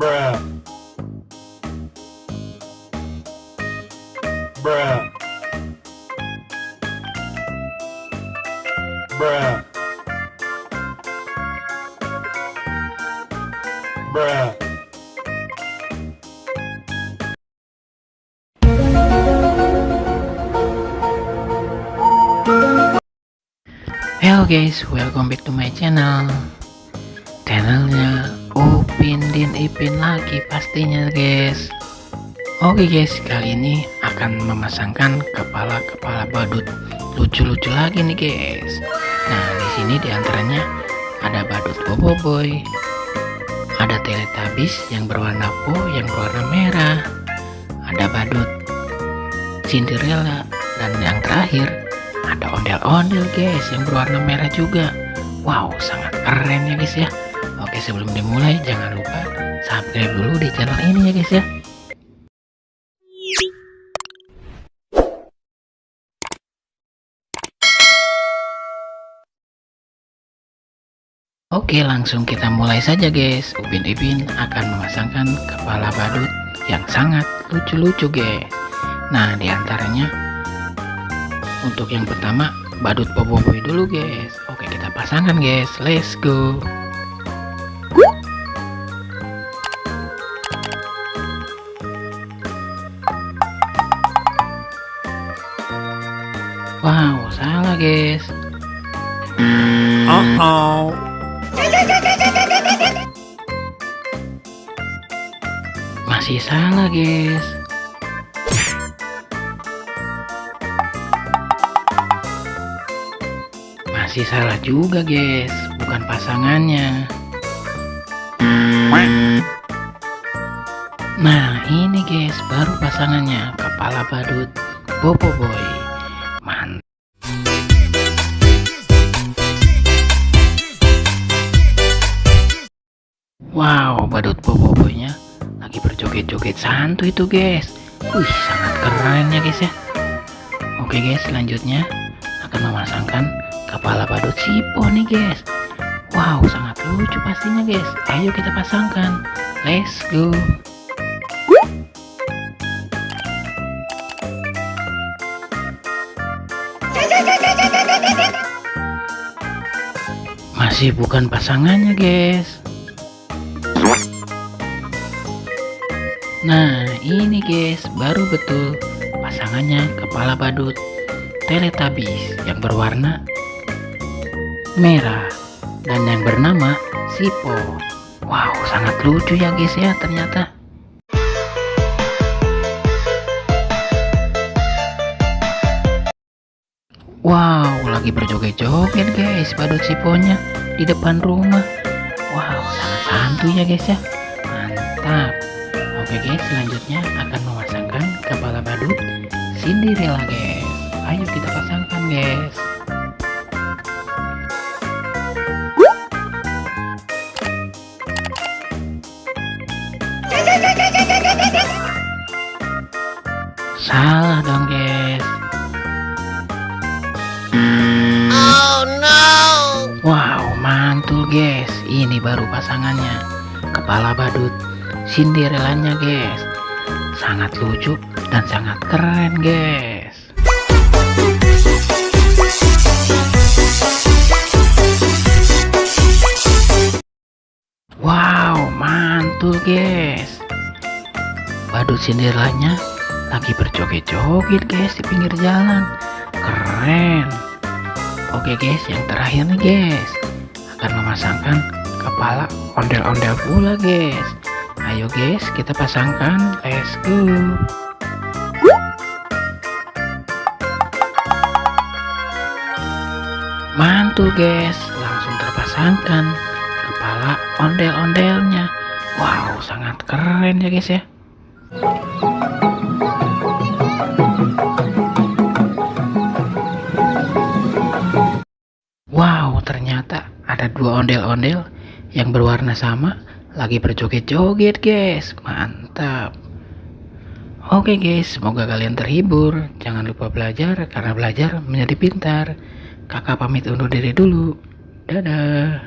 Bruh. Bruh. Bruh. Bruh. Hello guys, welcome back to my channel. Channelnya Upin Din Ipin lagi pastinya guys. Oke guys, kali ini akan memasangkan kepala badut lucu-lucu lagi nih guys. Nah, di sini diantaranya ada badut Boboiboy, ada Teletubbies yang berwarna yang berwarna merah, ada badut Cinderella, dan yang terakhir ada ondel-ondel guys yang berwarna merah juga. Wow, sangat keren ya guys ya. Oke, sebelum dimulai jangan lupa subscribe dulu di channel ini ya guys ya. Oke, langsung kita mulai saja guys. Upin Ipin akan memasangkan kepala badut yang sangat lucu-lucu guys. Nah, diantaranya untuk yang pertama badut Boboiboy dulu guys. Oke, kita pasangkan guys. Let's go. Wow, salah guys. Masih salah guys. Masih salah juga guys, bukan pasangannya. Nah, ini guys baru pasangannya, kepala badut Boboiboy. Mantap. Wow, badut Boboiboynya lagi berjoget-joget santuy itu guys. Wih, sangat keren ya guys ya. Oke guys, selanjutnya akan memasangkan kepala badut Sipo nih guys. Wow, sangat lucu pastinya guys. Ayo kita pasangkan. Let's go. Masih bukan pasangannya guys. Nah, ini guys baru betul pasangannya, kepala badut Teletubbies yang berwarna merah dan yang bernama Sipo. Wow, sangat lucu ya guys ya ternyata. Wow, lagi berjoget-joget guys badut Siponya di depan rumah. Wow, sangat santuy ya guys ya. Mantap. Oke guys, selanjutnya akan memasangkan kepala badut Cinderella guys. Ayo kita pasangkan guys. Salah dong guys. Oh no. Wow, mantul guys. Ini baru pasangannya, kepala badut Cinderellanya guys. Sangat lucu dan sangat keren guys. Wow, mantul guys. Badut Cinderellanya lagi berjoget-joget guys di pinggir jalan. Keren. Oke guys, yang terakhir nih guys akan memasangkan kepala ondel-ondel pula guys. Ayo guys kita pasangkan. Let's go. Mantul guys, langsung terpasangkan kepala ondel-ondelnya. Wow, sangat keren ya guys ya. Wow, ternyata ada dua ondel-ondel yang berwarna sama lagi berjoget-joget guys. Mantap. Oke guys, semoga kalian terhibur. Jangan lupa belajar, karena belajar menjadi pintar. Kakak pamit undur diri dulu. Dadah.